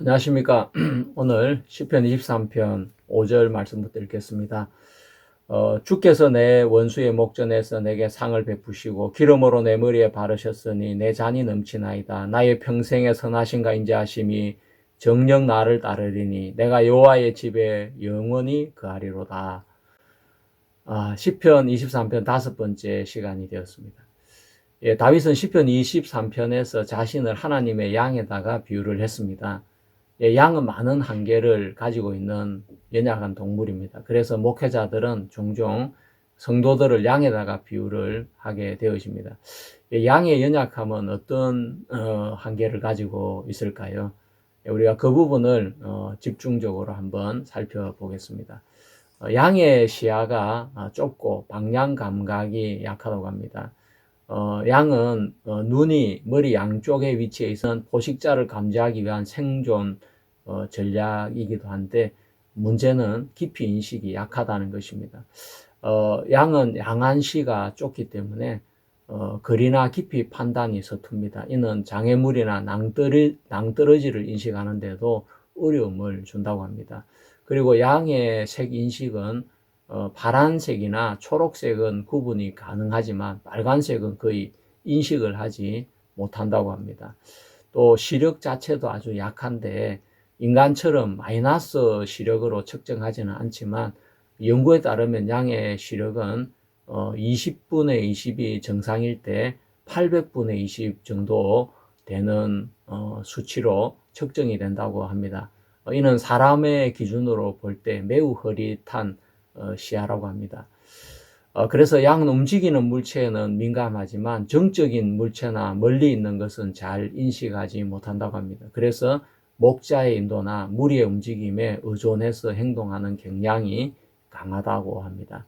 안녕하십니까. 오늘 시편 23편 5절 말씀부터 읽겠습니다. 주께서 내 원수의 목전에서 내게 상을 베푸시고 기름으로 내 머리에 바르셨으니 내 잔이 넘치나이다. 나의 평생의 선하신가 인자하심이 정녕 나를 따르리니 내가 여호와의 집에 영원히 거하리로다. 시편 23편 5번째 시간이 되었습니다. 다윗은 시편 23편에서 자신을 하나님의 양에다가 비유를 했습니다. 양은 많은 한계를 가지고 있는 연약한 동물입니다. 그래서 목회자들은 종종 성도들을 양에다가 비유를 하게 되어집니다. 양의 연약함은 어떤 한계를 가지고 있을까요? 우리가 그 부분을 집중적으로 한번 살펴보겠습니다. 양의 시야가 좁고 방향 감각이 약하다고 합니다. 양은 눈이 머리 양쪽에 위치해 있는 포식자를 감지하기 위한 생존 전략이기도 한데 문제는 깊이 인식이 약하다는 것입니다. 양은 양안시가 좁기 때문에 거리나 깊이 판단이 서툽니다. 이는 장애물이나 낭떠러지를 인식하는데도 어려움을 준다고 합니다. 그리고 양의 색 인식은 파란색이나 초록색은 구분이 가능하지만 빨간색은 거의 인식을 하지 못한다고 합니다. 또 시력 자체도 아주 약한데 인간처럼 마이너스 시력으로 측정하지는 않지만 연구에 따르면 양의 시력은 20분의 20이 정상일 때 800분의 20 정도 되는 수치로 측정이 된다고 합니다. 이는 사람의 기준으로 볼 때 매우 흐릿한 시야라고 합니다. 그래서 양 움직이는 물체는 민감하지만 정적인 물체나 멀리 있는 것은 잘 인식하지 못한다고 합니다. 그래서 목자의 인도나 무리의 움직임에 의존해서 행동하는 경향이 강하다고 합니다.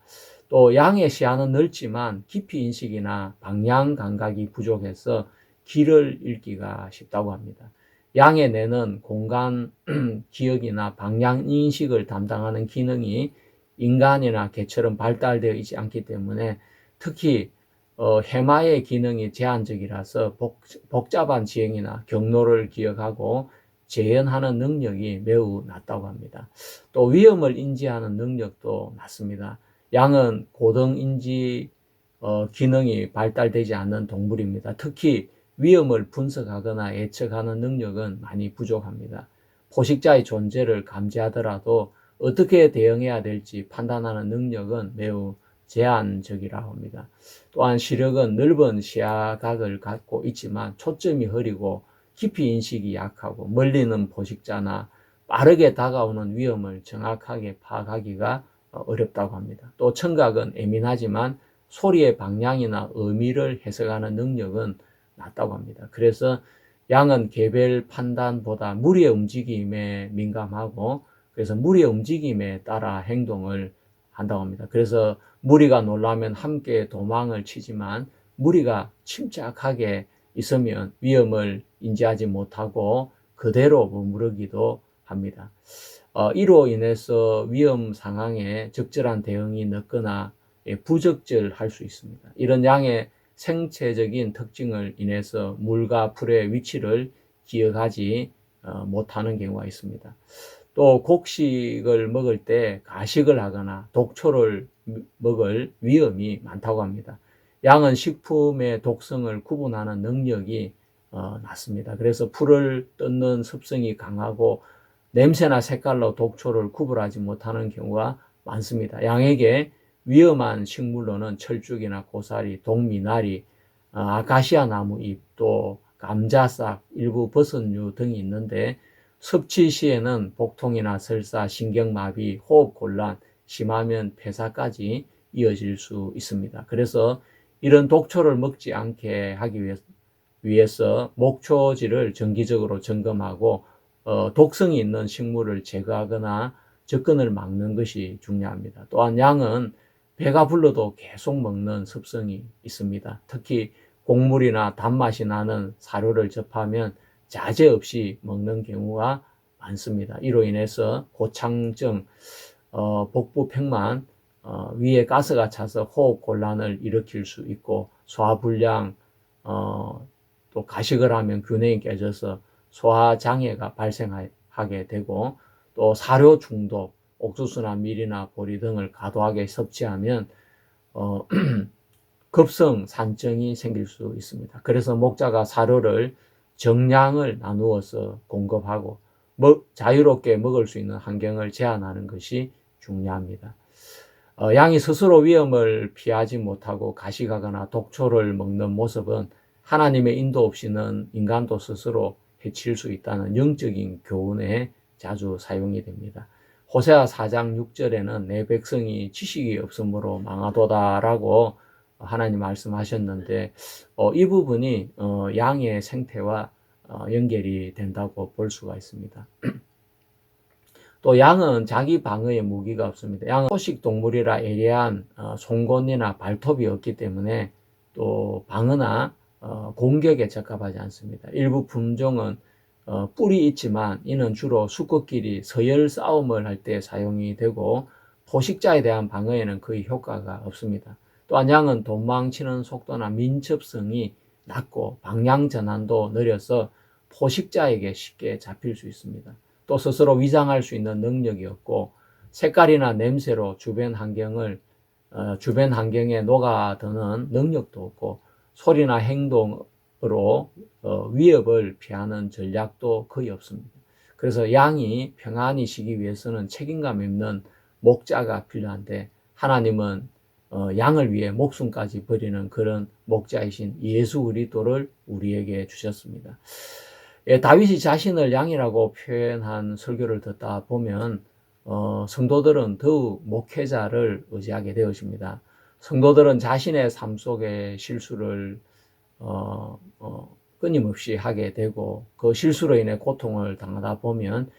또 양의 시야는 넓지만 깊이 인식이나 방향 감각이 부족해서 길을 잃기가 쉽다고 합니다. 양의 뇌는 공간 기억이나 방향 인식을 담당하는 기능이 인간이나 개처럼 발달되어 있지 않기 때문에 특히 해마의 기능이 제한적이라서 복잡한 지형이나 경로를 기억하고 재현하는 능력이 매우 낮다고 합니다. 또 위험을 인지하는 능력도 낮습니다. 양은 고등인지 기능이 발달되지 않는 동물입니다. 특히 위험을 분석하거나 예측하는 능력은 많이 부족합니다. 포식자의 존재를 감지하더라도 어떻게 대응해야 될지 판단하는 능력은 매우 제한적이라고 합니다. 또한 시력은 넓은 시야각을 갖고 있지만 초점이 흐리고 깊이 인식이 약하고 멀리는 포식자나 빠르게 다가오는 위험을 정확하게 파악하기가 어렵다고 합니다. 또 청각은 예민하지만 소리의 방향이나 의미를 해석하는 능력은 낮다고 합니다. 그래서 양은 개별 판단보다 무리의 움직임에 민감하고 그래서 무리의 움직임에 따라 행동을 한다고 합니다. 그래서 무리가 놀라면 함께 도망을 치지만 무리가 침착하게 있으면 위험을 인지하지 못하고 그대로 머무르기도 합니다. 이로 인해서 위험 상황에 적절한 대응이 늦거나 부적절할 수 있습니다. 이런 양의 생체적인 특징을 인해서 물과 풀의 위치를 기억하지 못하는 경우가 있습니다. 또 곡식을 먹을 때 가식을 하거나 독초를 먹을 위험이 많다고 합니다. 양은 식품의 독성을 구분하는 능력이 낮습니다. 그래서 풀을 뜯는 습성이 강하고 냄새나 색깔로 독초를 구분하지 못하는 경우가 많습니다. 양에게 위험한 식물로는 철쭉이나 고사리, 동미나리, 아카시아 나무 잎, 또 감자싹, 일부 버섯류 등이 있는데 섭취 시에는 복통이나 설사, 신경마비, 호흡곤란, 심하면 폐사까지 이어질 수 있습니다. 그래서 이런 독초를 먹지 않게 하기 위해서 목초지를 정기적으로 점검하고 독성이 있는 식물을 제거하거나 접근을 막는 것이 중요합니다. 또한 양은 배가 불러도 계속 먹는 습성이 있습니다. 특히 곡물이나 단맛이 나는 사료를 접하면 자제 없이 먹는 경우가 많습니다. 이로 인해서 고창증, 복부 팽만, 위에 가스가 차서 호흡 곤란을 일으킬 수 있고 소화불량, 또 가식을 하면 균형이 깨져서 소화장애가 발생할 하게 되고, 또 사료 중독, 옥수수나 밀이나 보리 등을 과도하게 섭취하면 급성 산증이 생길 수 있습니다. 그래서 목자가 사료를 정량을 나누어서 공급하고 자유롭게 먹을 수 있는 환경을 제한하는 것이 중요합니다. 양이 스스로 위험을 피하지 못하고 가식하거나 독초를 먹는 모습은 하나님의 인도 없이는 인간도 스스로 해칠 수 있다는 영적인 교훈에 자주 사용이 됩니다. 호세아 4장 6절에는 내 백성이 지식이 없으므로 망하도다라고 하나님 말씀하셨는데, 이 부분이 양의 생태와 연결이 된다고 볼 수가 있습니다. 또 양은 자기 방어에 무기가 없습니다. 양은 초식 동물이라 예리한 송곳니나 발톱이 없기 때문에 또 방어나 공격에 적합하지 않습니다. 일부 품종은 뿔이 있지만 이는 주로 수컷끼리 서열 싸움을 할 때 사용이 되고 포식자에 대한 방어에는 거의 효과가 없습니다. 또한 양은 도망치는 속도나 민첩성이 낮고 방향 전환도 느려서 포식자에게 쉽게 잡힐 수 있습니다. 또 스스로 위장할 수 있는 능력이 없고 색깔이나 냄새로 주변 환경에 녹아드는 능력도 없고 소리나 행동으로 위협을 피하는 전략도 거의 없습니다. 그래서 양이 평안히 쉬기 위해서는 책임감 있는 목자가 필요한데, 하나님은 양을 위해 목숨까지 버리는 그런 목자이신 예수 그리스도를 우리에게 주셨습니다. 다윗이 자신을 양이라고 표현한 설교를 듣다 보면 성도들은 더욱 목회자를 의지하게 되어집니다. 성도들은 자신의 삶 속의 실수를 끊임없이 하게 되고 그 실수로 인해 고통을 당하다 보면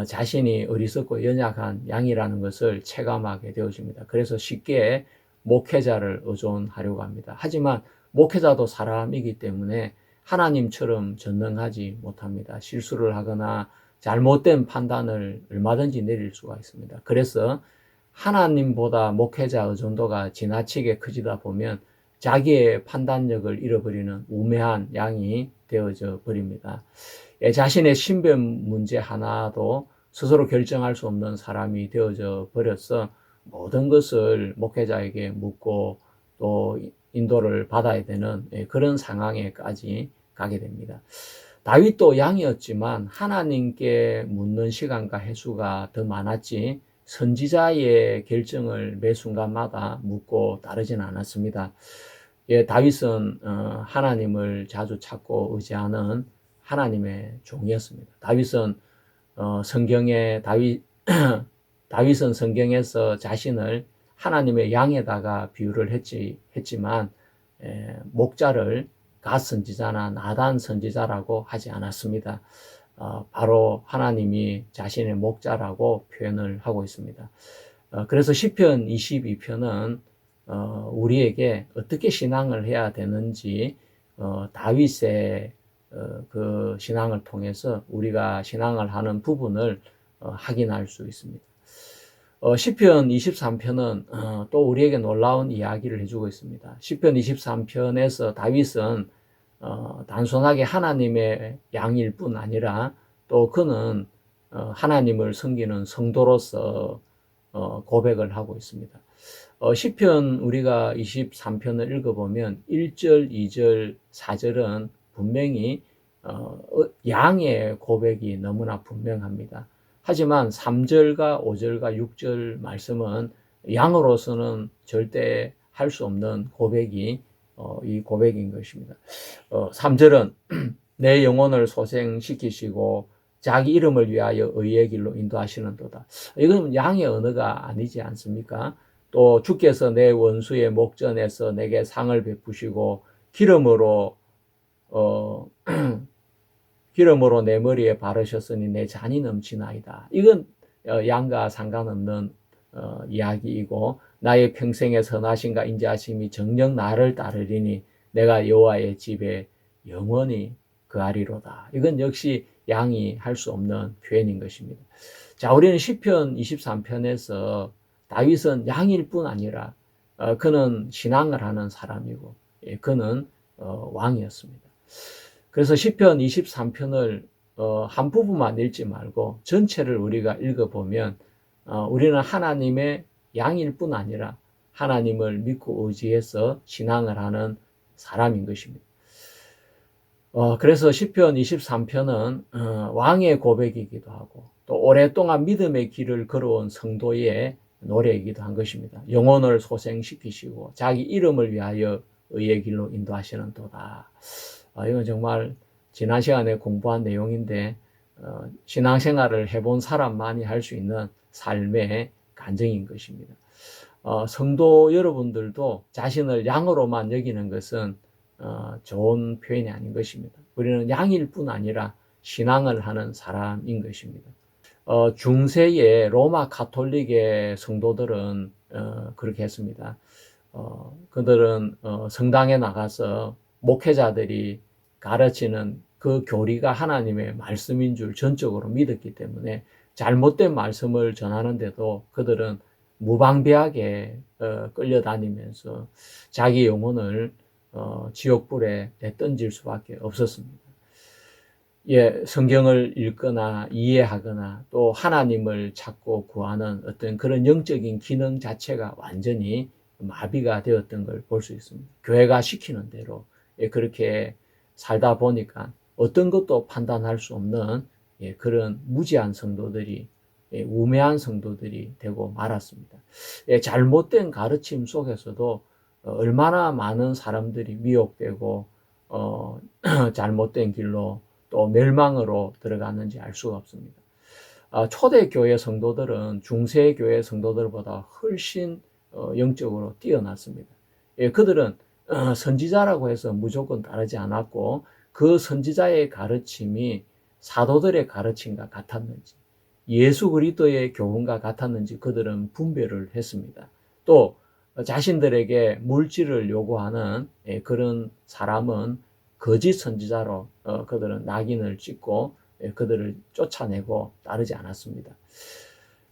자신이 어리석고 연약한 양이라는 것을 체감하게 되어집니다. 그래서 쉽게 목회자를 의존하려고 합니다. 하지만 목회자도 사람이기 때문에 하나님처럼 전능하지 못합니다. 실수를 하거나 잘못된 판단을 얼마든지 내릴 수가 있습니다. 그래서 하나님보다 목회자 의존도가 지나치게 커지다 보면 자기의 판단력을 잃어버리는 우매한 양이 되어져 버립니다. 자신의 신변 문제 하나도 스스로 결정할 수 없는 사람이 되어져 버려서 모든 것을 목회자에게 묻고 또 인도를 받아야 되는 그런 상황에까지 가게 됩니다. 다윗도 양이었지만 하나님께 묻는 시간과 횟수가 더 많았지 선지자의 결정을 매 순간마다 묻고 따르진 않았습니다. 다윗은 하나님을 자주 찾고 의지하는 하나님의 종이었습니다. 다윗은 성경에서 자신을 하나님의 양에다가 비유를 했지만 목자를 갓 선지자나 나단 선지자라고 하지 않았습니다. 바로 하나님이 자신의 목자라고 표현을 하고 있습니다. 그래서 시편 22편은 우리에게 어떻게 신앙을 해야 되는지 다윗의 그 신앙을 통해서 우리가 신앙을 하는 부분을 확인할 수 있습니다. 시편 23편은 또 우리에게 놀라운 이야기를 해주고 있습니다. 시편 23편에서 다윗은 단순하게 하나님의 양일 뿐 아니라 또 그는 하나님을 섬기는 성도로서 고백을 하고 있습니다. 시편 우리가 23편을 읽어보면 1절, 2절, 4절은 분명히 양의 고백이 너무나 분명합니다. 하지만 3절과 5절과 6절 말씀은 양으로서는 절대 할 수 없는 고백이 이 고백인 것입니다. 3절은 내 영혼을 소생시키시고 자기 이름을 위하여 의의 길로 인도하시는도다. 이건 양의 언어가 아니지 않습니까? 또 주께서 내 원수의 목전에서 내게 상을 베푸시고 기름으로 내 머리에 바르셨으니 내 잔이 넘치나이다. 이건 양과 상관없는 이야기이고 나의 평생의 선하심과 인자하심이 정녕 나를 따르리니 내가 여호와의 집에 영원히 거하리로다. 이건 역시 양이 할 수 없는 표현인 것입니다. 자, 우리는 시편 23편에서 다윗은 양일 뿐 아니라 그는 신앙을 하는 사람이고 그는 왕이었습니다. 그래서 시편 23편을 한 부분만 읽지 말고 전체를 우리가 읽어보면 우리는 하나님의 양일 뿐 아니라 하나님을 믿고 의지해서 신앙을 하는 사람인 것입니다. 그래서 시편 23편은 왕의 고백이기도 하고 또 오랫동안 믿음의 길을 걸어온 성도의 노래이기도 한 것입니다. 영혼을 소생시키시고 자기 이름을 위하여 의의 길로 인도하시는 도다. 이건 정말 지난 시간에 공부한 내용인데 신앙생활을 해본 사람만이 할 수 있는 삶의 간증인 것입니다. 성도 여러분들도 자신을 양으로만 여기는 것은 좋은 표현이 아닌 것입니다. 우리는 양일 뿐 아니라 신앙을 하는 사람인 것입니다. 중세의 로마 가톨릭의 성도들은 그렇게 했습니다. 그들은 성당에 나가서 목회자들이 가르치는 그 교리가 하나님의 말씀인 줄 전적으로 믿었기 때문에 잘못된 말씀을 전하는데도 그들은 무방비하게 끌려다니면서 자기 영혼을 지옥불에 내던질 수밖에 없었습니다. 성경을 읽거나 이해하거나 또 하나님을 찾고 구하는 어떤 그런 영적인 기능 자체가 완전히 마비가 되었던 걸 볼 수 있습니다. 교회가 시키는 대로 그렇게 살다 보니까 어떤 것도 판단할 수 없는 그런 무지한 성도들이 우매한 성도들이 되고 말았습니다. 잘못된 가르침 속에서도 얼마나 많은 사람들이 미혹되고 잘못된 길로 또 멸망으로 들어갔는지 알 수가 없습니다. 초대교회 성도들은 중세교회 성도들보다 훨씬 영적으로 뛰어났습니다. 그들은 선지자라고 해서 무조건 따르지 않았고 그 선지자의 가르침이 사도들의 가르침과 같았는지 예수 그리스도의 교훈과 같았는지 그들은 분별을 했습니다. 또 자신들에게 물질을 요구하는 그런 사람은 거짓 선지자로 그들은 낙인을 찍고 그들을 쫓아내고 따르지 않았습니다.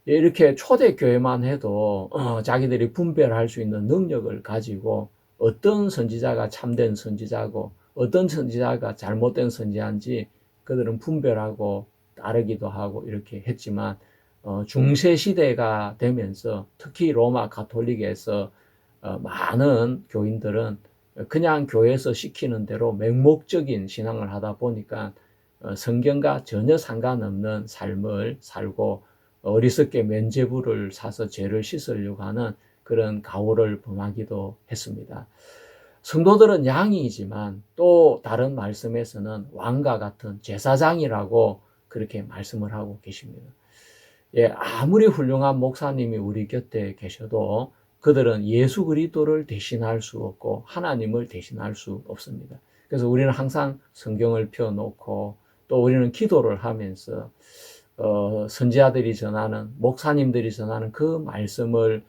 이렇게 초대교회만 해도 자기들이 분별할 수 있는 능력을 가지고 어떤 선지자가 참된 선지자고 어떤 선지자가 잘못된 선지자인지 그들은 분별하고 따르기도 하고 이렇게 했지만 중세 시대가 되면서 특히 로마 가톨릭에서 많은 교인들은 그냥 교회에서 시키는 대로 맹목적인 신앙을 하다 보니까 성경과 전혀 상관없는 삶을 살고 어리석게 면죄부를 사서 죄를 씻으려고 하는 그런 가오를 범하기도 했습니다. 성도들은 양이지만 또 다른 말씀에서는 왕과 같은 제사장이라고 그렇게 말씀을 하고 계십니다. 아무리 훌륭한 목사님이 우리 곁에 계셔도 그들은 예수 그리스도를 대신할 수 없고 하나님을 대신할 수 없습니다. 그래서 우리는 항상 성경을 펴놓고 또 우리는 기도를 하면서 선지자들이 전하는 목사님들이 전하는 그 말씀을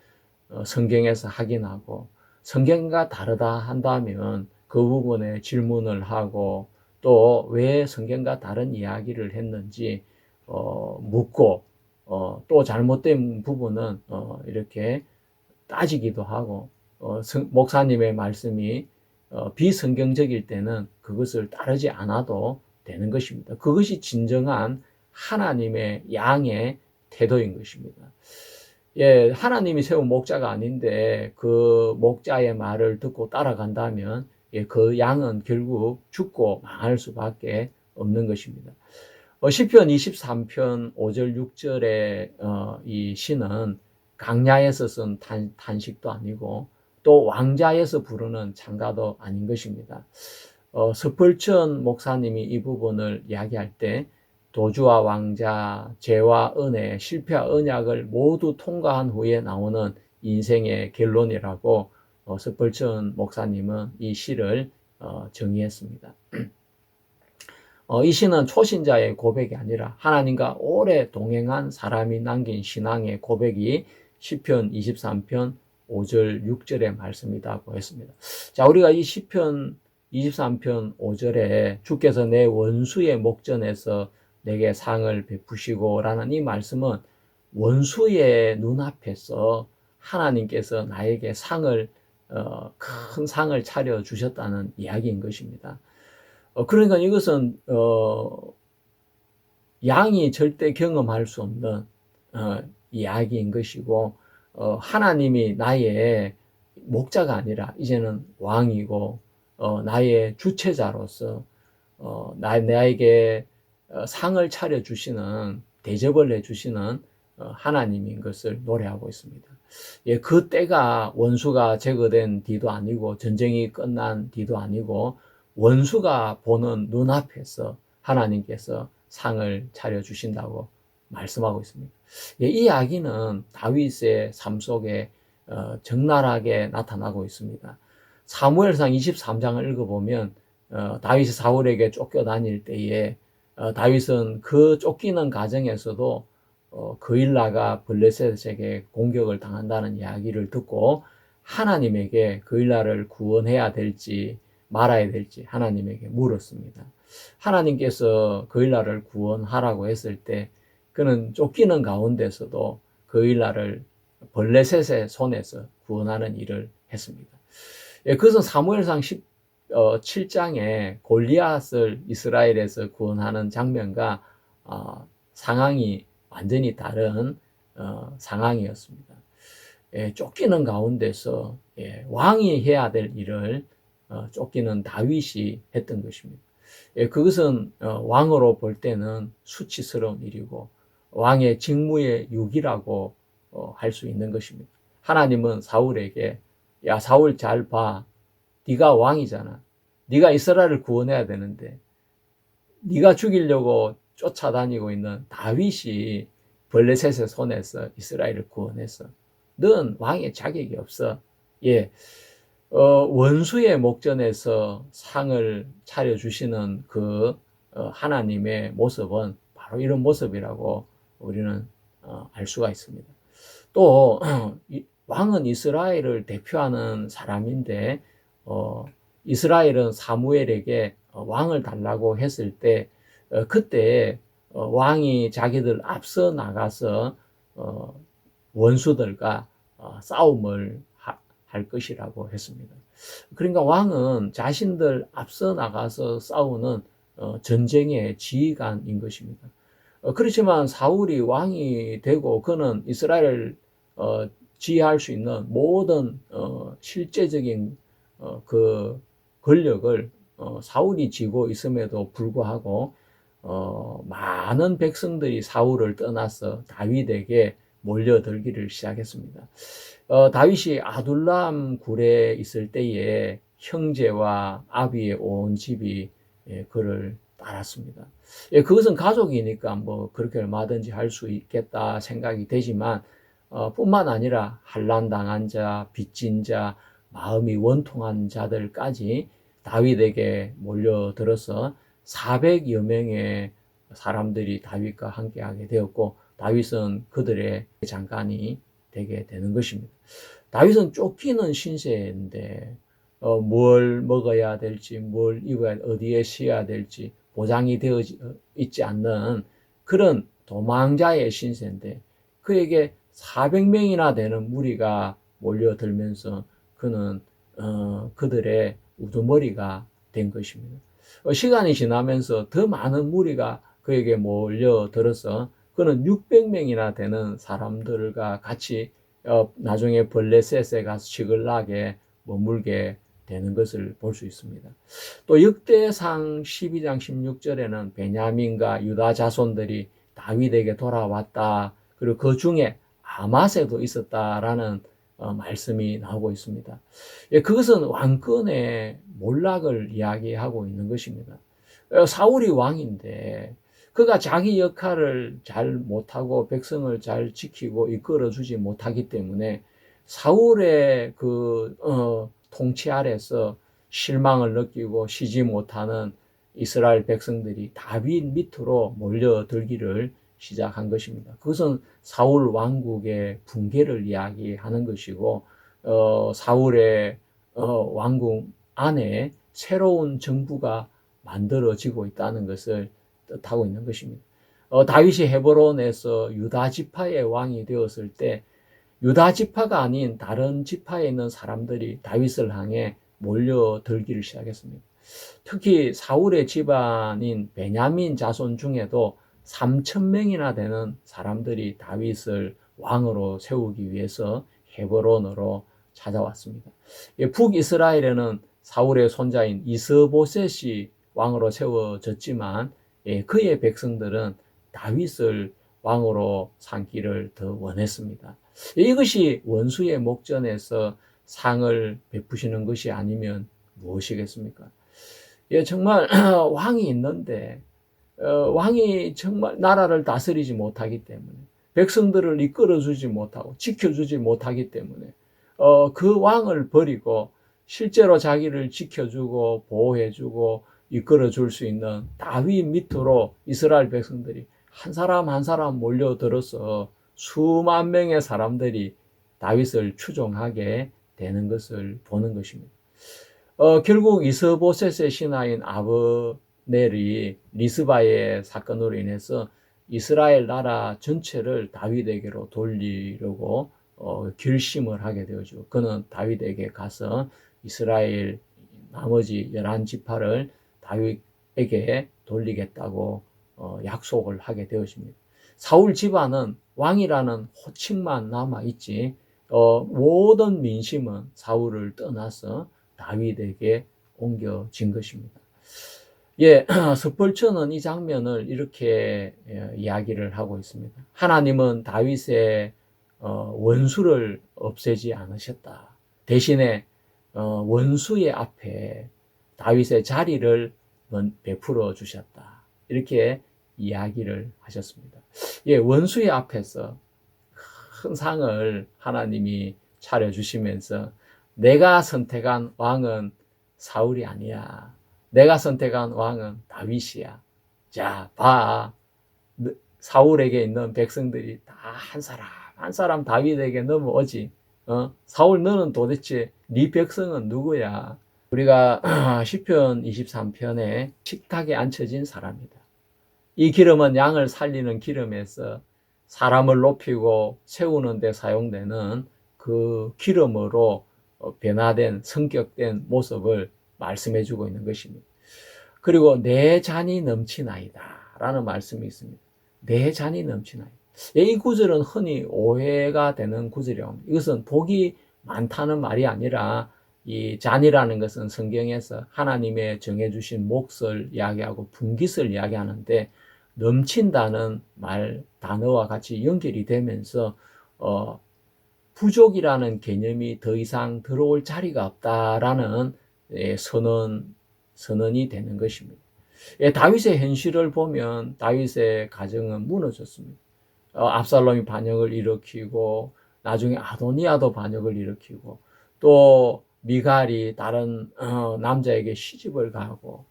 성경에서 확인하고 성경과 다르다 한다면 그 부분에 질문을 하고 또 왜 성경과 다른 이야기를 했는지 묻고 또 잘못된 부분은 이렇게 따지기도 하고 목사님의 말씀이 비성경적일 때는 그것을 따르지 않아도 되는 것입니다. 그것이 진정한 하나님의 양의 태도인 것입니다. 하나님이 세운 목자가 아닌데 그 목자의 말을 듣고 따라간다면 그 양은 결국 죽고 망할 수밖에 없는 것입니다. 시편 23편 5절 6절의 이 시는 강야에서 쓴 탄식도 아니고 또 왕자에서 부르는 찬가도 아닌 것입니다. 스펄전 목사님이 이 부분을 이야기할 때 도주와 왕자, 죄와 은혜, 실패와 언약을 모두 통과한 후에 나오는 인생의 결론이라고 스펄전 목사님은 이 시를 정의했습니다. 이 시는 초신자의 고백이 아니라 하나님과 오래 동행한 사람이 남긴 신앙의 고백이 시편 23편 5절 6절의 말씀이라고 했습니다. 자, 우리가 이 시편 23편 5절에 주께서 내 원수의 목전에서 내게 상을 베푸시고 라는 이 말씀은 원수의 눈앞에서 하나님께서 나에게 큰 상을 차려주셨다는 이야기인 것입니다. 그러니까 이것은 양이 절대 경험할 수 없는 이야기인 것이고, 하나님이 나의 목자가 아니라 이제는 왕이고 나의 주체자로서 나에게 상을 차려주시는, 대접을 해주시는 하나님인 것을 노래하고 있습니다. 예, 그 때가 원수가 제거된 뒤도 아니고 전쟁이 끝난 뒤도 아니고 원수가 보는 눈앞에서 하나님께서 상을 차려주신다고 말씀하고 있습니다. 예, 이 이야기는 다윗의 삶 속에 적나라하게 나타나고 있습니다. 사무엘상 23장을 읽어보면 다윗이 사울에게 쫓겨다닐 때에 다윗은 그 쫓기는 과정에서도 그일라가 블레셋에게 공격을 당한다는 이야기를 듣고 하나님에게 그일라를 구원해야 될지 말아야 될지 하나님에게 물었습니다. 하나님께서 그일라를 구원하라고 했을 때 그는 쫓기는 가운데서도 그일라를 블레셋의 손에서 구원하는 일을 했습니다. 예, 그것은 사무엘상 17장에 골리앗을 이스라엘에서 구원하는 장면과 상황이 완전히 다른 상황이었습니다. 예, 쫓기는 가운데서 왕이 해야 될 일을 쫓기는 다윗이 했던 것입니다. 예, 그것은 왕으로 볼 때는 수치스러운 일이고 왕의 직무의 유기라고 할 수 있는 것입니다. 하나님은 사울에게 야 사울 잘 봐. 네가 왕이잖아. 네가 이스라엘을 구원해야 되는데 네가 죽이려고 쫓아다니고 있는 다윗이 블레셋의 손에서 이스라엘을 구원했어. 넌 왕의 자격이 없어. 예, 원수의 목전에서 상을 차려주시는 그 하나님의 모습은 바로 이런 모습이라고 우리는 알 수가 있습니다. 또 왕은 이스라엘을 대표하는 사람인데 이스라엘은 사무엘에게 왕을 달라고 했을 때 그때 왕이 자기들 앞서 나가서 원수들과 싸움을 할 것이라고 했습니다. 그러니까 왕은 자신들 앞서 나가서 싸우는 전쟁의 지휘관인 것입니다. 그렇지만 사울이 왕이 되고 그는 이스라엘을 지휘할 수 있는 모든 실제적인 그 권력을 사울이 쥐고 있음에도 불구하고 많은 백성들이 사울을 떠나서 다윗에게 몰려들기를 시작했습니다. 다윗이 아둘람 굴에 있을 때에 형제와 아비의 온 집이 그를 따랐습니다. 그것은 가족이니까 뭐 그렇게 얼마든지 할 수 있겠다 생각이 되지만 뿐만 아니라 환난당한 자, 빚진 자, 마음이 원통한 자들까지 다윗에게 몰려들어서 400여 명의 사람들이 다윗과 함께하게 되었고 다윗은 그들의 장관이 되게 되는 것입니다. 다윗은 쫓기는 신세인데 뭘 먹어야 될지, 뭘 입어야, 어디에 쉬어야 될지 보장이 되어 있지 않는 그런 도망자의 신세인데 그에게 400명이나 되는 무리가 몰려들면서 그는 그들의 우두머리가 된 것입니다. 시간이 지나면서 더 많은 무리가 그에게 몰려들어서 그는 600명이나 되는 사람들과 같이 나중에 블레셋에 가서 시글락에 머물게 되는 것을 볼 수 있습니다. 또 역대상 12장 16절에는 베냐민과 유다 자손들이 다윗에게 돌아왔다. 그리고 그 중에 아마세도 있었다라는 말씀이 나오고 있습니다. 그것은 왕권의 몰락을 이야기하고 있는 것입니다. 사울이 왕인데 그가 자기 역할을 잘 못하고 백성을 잘 지키고 이끌어주지 못하기 때문에 사울의 그 통치 아래서 실망을 느끼고 쉬지 못하는 이스라엘 백성들이 다윗 밑으로 몰려들기를 시작한 것입니다. 그것은 사울 왕국의 붕괴를 이야기하는 것이고 사울의 왕국 안에 새로운 정부가 만들어지고 있다는 것을 뜻하고 있는 것입니다. 다윗이 헤브론에서 유다 지파의 왕이 되었을 때 유다 지파가 아닌 다른 지파에 있는 사람들이 다윗을 향해 몰려들기를 시작했습니다. 특히 사울의 집안인 베냐민 자손 중에도 3,000명이나 되는 사람들이 다윗을 왕으로 세우기 위해서 헤브론으로 찾아왔습니다. 북이스라엘에는 사울의 손자인 이스보셋이 왕으로 세워졌지만 그의 백성들은 다윗을 왕으로 삼기를 더 원했습니다. 이것이 원수의 목전에서 상을 베푸시는 것이 아니면 무엇이겠습니까? 정말 왕이 있는데 왕이 정말 나라를 다스리지 못하기 때문에 백성들을 이끌어주지 못하고 지켜주지 못하기 때문에 그 왕을 버리고 실제로 자기를 지켜주고 보호해주고 이끌어줄 수 있는 다윗 밑으로 이스라엘 백성들이 한 사람 한 사람 몰려들어서 수만 명의 사람들이 다윗을 추종하게 되는 것을 보는 것입니다. 결국 이스보셋의 신하인 아브넬이 리스바의 사건으로 인해서 이스라엘 나라 전체를 다윗에게로 돌리려고 결심을 하게 되었죠. 그는 다윗에게 가서 이스라엘 나머지 11지파를 다윗에게 돌리겠다고 약속을 하게 되었습니다. 사울 집안은 왕이라는 호칭만 남아있지 모든 민심은 사울을 떠나서 다윗에게 옮겨진 것입니다. 스펄전은 이 장면을 이렇게 이야기를 하고 있습니다. 하나님은 다윗의 원수를 없애지 않으셨다. 대신에 원수의 앞에 다윗의 자리를 베풀어 주셨다. 이렇게 이야기를 하셨습니다. 원수의 앞에서 큰 상을 하나님이 차려주시면서 내가 선택한 왕은 사울이 아니야. 내가 선택한 왕은 다윗이야. 자, 봐. 사울에게 있는 백성들이 다 한 사람 한 사람 다윗에게 넘어오지. 사울 너는 도대체 네 백성은 누구야? 우리가 시편 23편에 식탁에 앉혀진 사람이다. 이 기름은 양을 살리는 기름에서 사람을 높이고 세우는 데 사용되는 그 기름으로 변화된 성격된 모습을 말씀해 주고 있는 것입니다. 그리고 내 잔이 넘치나이다 라는 말씀이 있습니다. 내 잔이 넘치나이다. 이 구절은 흔히 오해가 되는 구절이라고 합니다. 이것은 복이 많다는 말이 아니라 이 잔이라는 것은 성경에서 하나님의 정해주신 몫을 이야기하고 분깃을 이야기하는데 넘친다는 말 단어와 같이 연결이 되면서 부족이라는 개념이 더 이상 들어올 자리가 없다라는 선언이 되는 것입니다. 다윗의 현실을 보면 다윗의 가정은 무너졌습니다. 압살롬이 반역을 일으키고 나중에 아도니아도 반역을 일으키고 또 미갈이 다른 남자에게 시집을 가고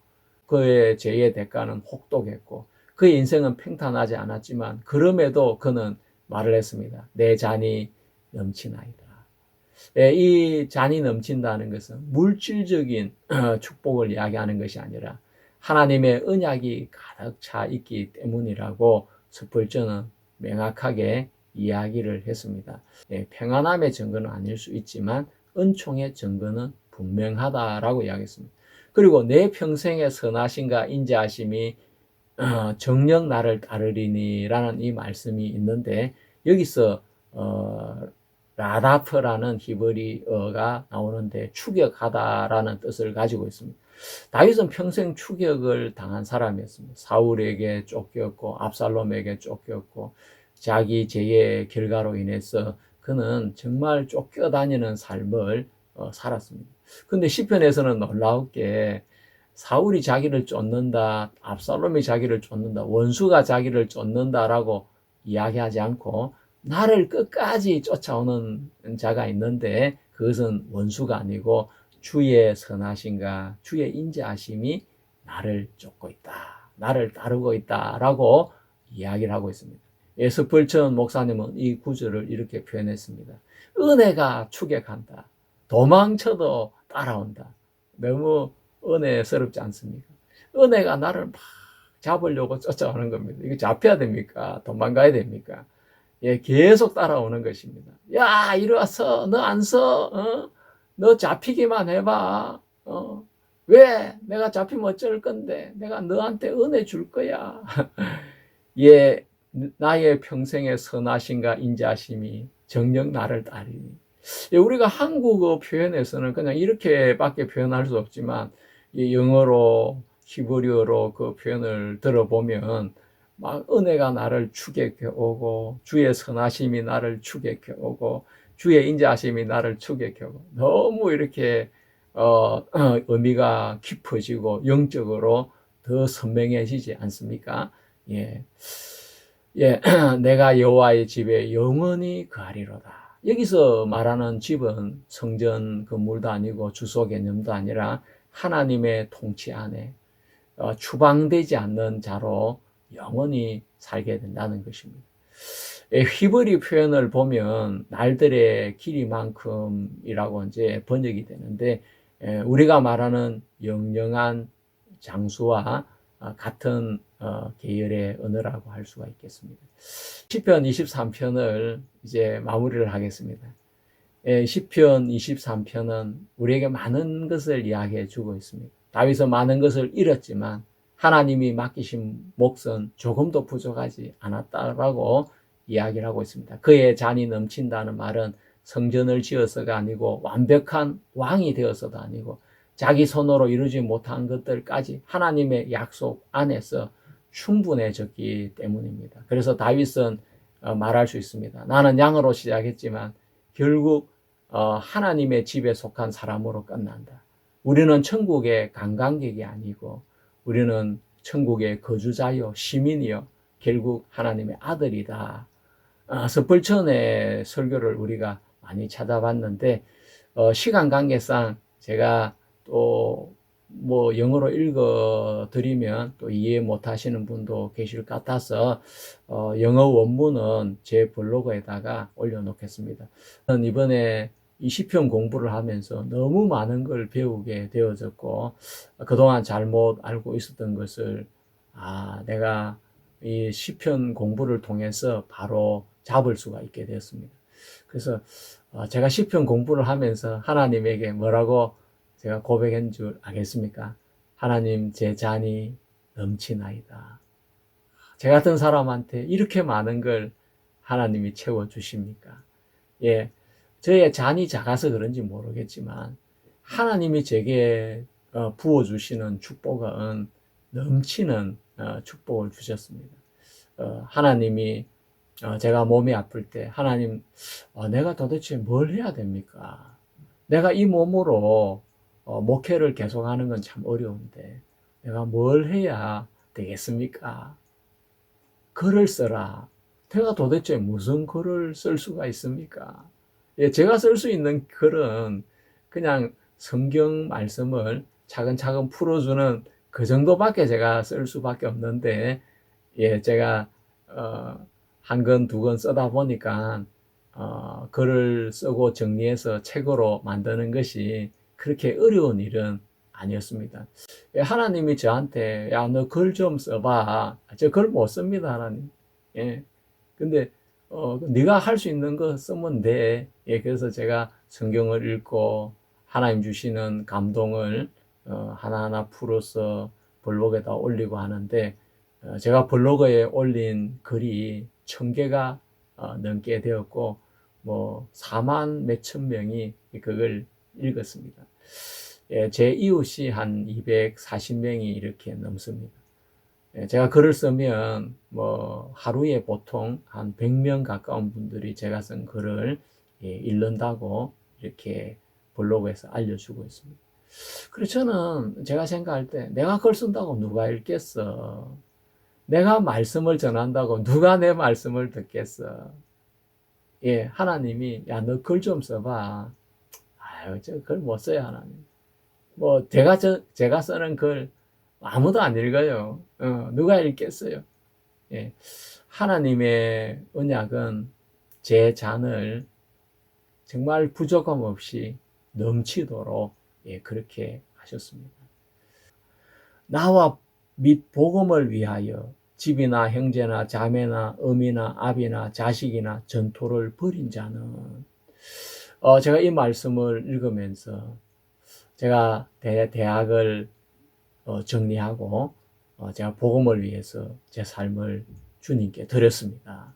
그의 죄의 대가는 혹독했고 그의 인생은 평탄하지 않았지만 그럼에도 그는 말을 했습니다. 내 잔이 넘치나이다. 이 잔이 넘친다는 것은 물질적인 축복을 이야기하는 것이 아니라 하나님의 언약이 가득 차 있기 때문이라고 스펄전은 명확하게 이야기를 했습니다. 평안함의 증거는 아닐 수 있지만 은총의 증거는 분명하다라고 이야기했습니다. 그리고 내 평생의 선하심과 인자하심이 정녕 나를 따르리니 라는 이 말씀이 있는데 여기서 라다프라는 히브리어가 나오는데 추격하다라는 뜻을 가지고 있습니다. 다윗은 평생 추격을 당한 사람이었습니다. 사울에게 쫓겼고 압살롬에게 쫓겼고 자기 죄의 결과로 인해서 그는 정말 쫓겨다니는 삶을 살았습니다. 근데 시편에서는 놀라웠게 사울이 자기를 쫓는다, 압살롬이 자기를 쫓는다, 원수가 자기를 쫓는다라고 이야기하지 않고 나를 끝까지 쫓아오는 자가 있는데 그것은 원수가 아니고 주의 선하심과 주의 인자하심이 나를 쫓고 있다, 나를 따르고 있다라고 이야기를 하고 있습니다. 스펄전 목사님은 이 구절을 이렇게 표현했습니다. 은혜가 추격한다. 도망쳐도 따라온다. 너무 은혜스럽지 않습니까? 은혜가 나를 막 잡으려고 쫓아오는 겁니다. 이거 잡혀야 됩니까? 도망가야 됩니까? 계속 따라오는 것입니다. 야, 이리 와서 너 안 서? 너 잡히기만 해봐. 왜? 내가 잡히면 어쩔 건데? 내가 너한테 은혜 줄 거야. 예, 나의 평생의 선하심과 인자심이 정녕 나를 따르니. 예, 우리가 한국어 표현에서는 그냥 이렇게밖에 표현할 수 없지만, 이 영어로, 히브리어로 그 표현을 들어보면, 막 은혜가 나를 추격해 오고, 주의 선하심이 나를 추격해 오고, 주의 인자심이 나를 추격해 오고, 너무 이렇게, 의미가 깊어지고, 영적으로 더 선명해지지 않습니까? 예. 예, 내가 여호와의 집에 영원히 거하리로다. 여기서 말하는 집은 성전 건물도 아니고 주소 개념도 아니라 하나님의 통치 안에 추방되지 않는 자로 영원히 살게 된다는 것입니다. 예, 히브리 표현을 보면 날들의 길이만큼이라고 이제 번역이 되는데, 우리가 말하는 영영한 장수와 같은 계열의 언어라고 할 수가 있겠습니다. 시편 23편을 이제 마무리를 하겠습니다. 시편 23편은 우리에게 많은 것을 이야기해 주고 있습니다. 다윗은 많은 것을 잃었지만 하나님이 맡기신 몫은 조금도 부족하지 않았다라고 이야기를 하고 있습니다. 그의 잔이 넘친다는 말은 성전을 지어서가 아니고 완벽한 왕이 되어서도 아니고 자기 손으로 이루지 못한 것들까지 하나님의 약속 안에서 충분해졌기 때문입니다. 그래서 다윗은 말할 수 있습니다. 나는 양으로 시작했지만 결국 하나님의 집에 속한 사람으로 끝난다. 우리는 천국의 관광객이 아니고 우리는 천국의 거주자요 시민이요 결국 하나님의 아들이다. 섣불천의 설교를 우리가 많이 찾아봤는데 시간 관계상 제가 또 뭐 영어로 읽어 드리면 또 이해 못 하시는 분도 계실 것 같아서 영어 원문은 제 블로그에다가 올려 놓겠습니다. 저는 이번에 이 시편 공부를 하면서 너무 많은 걸 배우게 되어졌고 그동안 잘못 알고 있었던 것을 내가 이 시편 공부를 통해서 바로 잡을 수가 있게 되었습니다. 그래서 제가 시편 공부를 하면서 하나님에게 뭐라고 제가 고백한 줄 아겠습니까? 하나님, 제 잔이 넘치나이다. 제 같은 사람한테 이렇게 많은 걸 하나님이 채워주십니까? 예, 저의 잔이 작아서 그런지 모르겠지만 하나님이 제게 부어주시는 축복은 넘치는 축복을 주셨습니다. 하나님이 제가 몸이 아플 때 하나님, 내가 도대체 뭘 해야 됩니까? 내가 이 몸으로 목회를 계속하는 건 참 어려운데 내가 뭘 해야 되겠습니까? 글을 써라. 내가 도대체 무슨 글을 쓸 수가 있습니까? 예, 제가 쓸 수 있는 글은 그냥 성경 말씀을 차근차근 풀어주는 그 정도밖에 제가 쓸 수밖에 없는데, 예, 제가 한 권, 두 권 쓰다 보니까 글을 쓰고 정리해서 책으로 만드는 것이 그렇게 어려운 일은 아니었습니다. 예, 하나님이 저한테 야, 너 글 좀 써봐. 저 글 못 씁니다, 하나님. 예. 근데 네가 할 수 있는 거 쓰면 돼. 예, 그래서 제가 성경을 읽고 하나님 주시는 감동을 하나하나 풀어서 블로그에다 올리고 하는데 제가 블로그에 올린 글이 1000개가 넘게 되었고 뭐 4만 몇천 명이 그걸 읽었습니다. 예, 제 이웃이 한 240명이 이렇게 넘습니다. 예, 제가 글을 쓰면 뭐 하루에 보통 한 100명 가까운 분들이 제가 쓴 글을 읽는다고 이렇게 블로그에서 알려주고 있습니다. 그래서 저는 제가 생각할 때 내가 글 쓴다고 누가 읽겠어? 내가 말씀을 전한다고 누가 내 말씀을 듣겠어? 예, 하나님이 야, 너 글 좀 써봐. 아유, 저 글 못 써요, 하나님. 뭐 제가 쓰는 글 아무도 안 읽어요. 누가 읽겠어요? 예, 하나님의 언약은 제 잔을 정말 부족함 없이 넘치도록 그렇게 하셨습니다. 나와 및 복음을 위하여 집이나 형제나 자매나 어미나 아비나 자식이나 전토를 벌인 자는 제가 이 말씀을 읽으면서 제가 대학을 정리하고 제가 복음을 위해서 제 삶을 주님께 드렸습니다.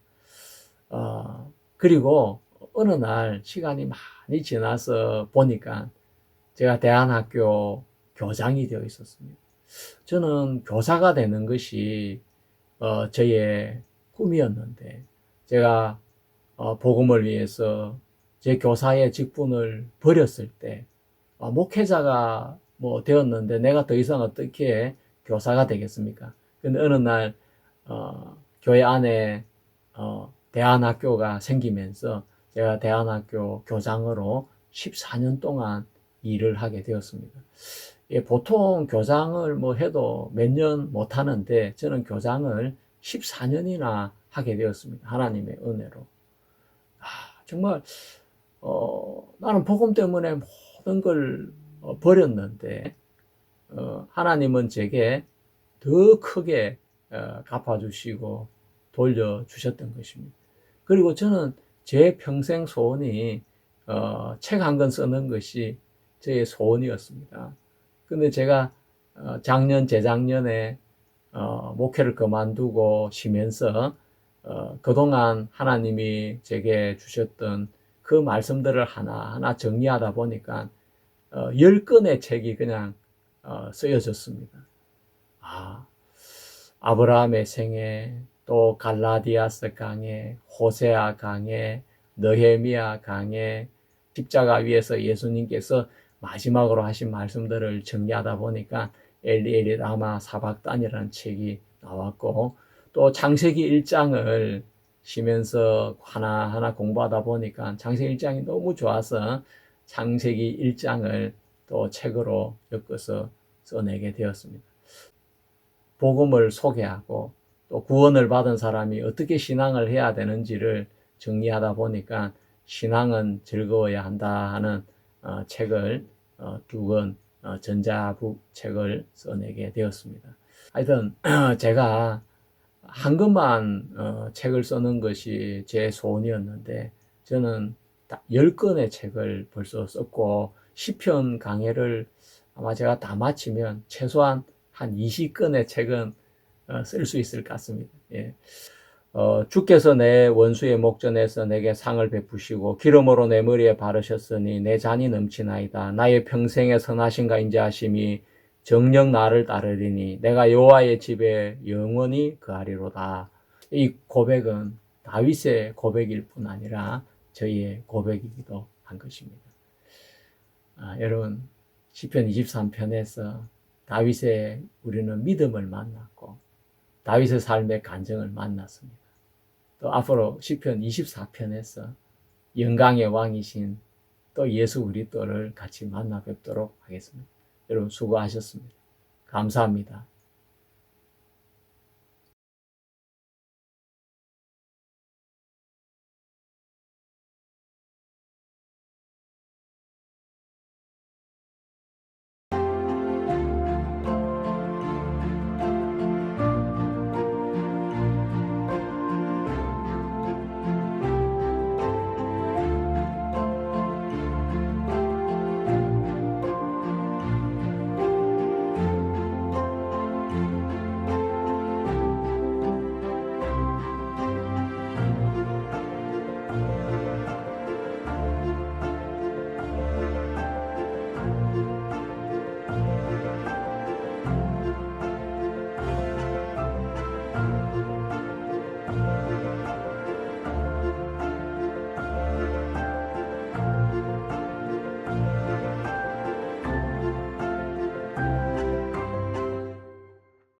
그리고 어느 날 시간이 많이 지나서 보니까 제가 대안학교 교장이 되어 있었습니다. 저는 교사가 되는 것이 저의 꿈이었는데 제가 복음을 위해서 제 교사의 직분을 버렸을 때 목회자가 뭐 되었는데 내가 더 이상 어떻게 교사가 되겠습니까? 근데 어느 날 교회 안에 대안학교가 생기면서 제가 대안학교 교장으로 14년 동안 일을 하게 되었습니다. 예, 보통 교장을 뭐 해도 몇 년 못 하는데 저는 교장을 14년이나 하게 되었습니다. 하나님의 은혜로. 정말 나는 복음 때문에 모든 걸 버렸는데 하나님은 제게 더 크게 갚아주시고 돌려주셨던 것입니다. 그리고 저는 제 평생 소원이 책 한 권 쓰는 것이 제 소원이었습니다. 근데 제가 작년, 재작년에 목회를 그만두고 쉬면서 그동안 하나님이 제게 주셨던 그 말씀들을 하나하나 정리하다 보니까 10권의 책이 그냥 쓰여졌습니다. 아브라함의 생애, 또 갈라디아서 강해, 호세아 강해, 느헤미야 강해, 십자가 위에서 예수님께서 마지막으로 하신 말씀들을 정리하다 보니까 엘리 엘리 라마 사박단이라는 책이 나왔고, 또 창세기 1장을 쉬면서 하나하나 공부하다 보니까 창세기 1장이 너무 좋아서 창세기 1장을 또 책으로 엮어서 써내게 되었습니다. 복음을 소개하고 또 구원을 받은 사람이 어떻게 신앙을 해야 되는지를 정리하다 보니까 신앙은 즐거워야 한다 하는 책을 2권 전자북 책을 써내게 되었습니다. 하여튼 제가 한 권만 책을 쓰는 것이 제 소원이었는데 저는 10권의 책을 벌써 썼고 시편 강해를 아마 제가 다 마치면 최소한 한 20권의 책은 쓸 수 있을 것 같습니다. 예. 주께서 내 원수의 목전에서 내게 상을 베푸시고 기름으로 내 머리에 바르셨으니 내 잔이 넘치나이다. 나의 평생의 선하신가 인자하심이 정녕 나를 따르리니 내가 여호와의 집에 영원히 거하리로다. 이 고백은 다윗의 고백일 뿐 아니라 저희의 고백이기도 한 것입니다. 여러분 시편 23편에서 다윗의 우리는 믿음을 만났고 다윗의 삶의 간증을 만났습니다. 또 앞으로 시편 24편에서 영광의 왕이신 또 예수 그리스도를 같이 만나 뵙도록 하겠습니다. 여러분 수고하셨습니다. 감사합니다.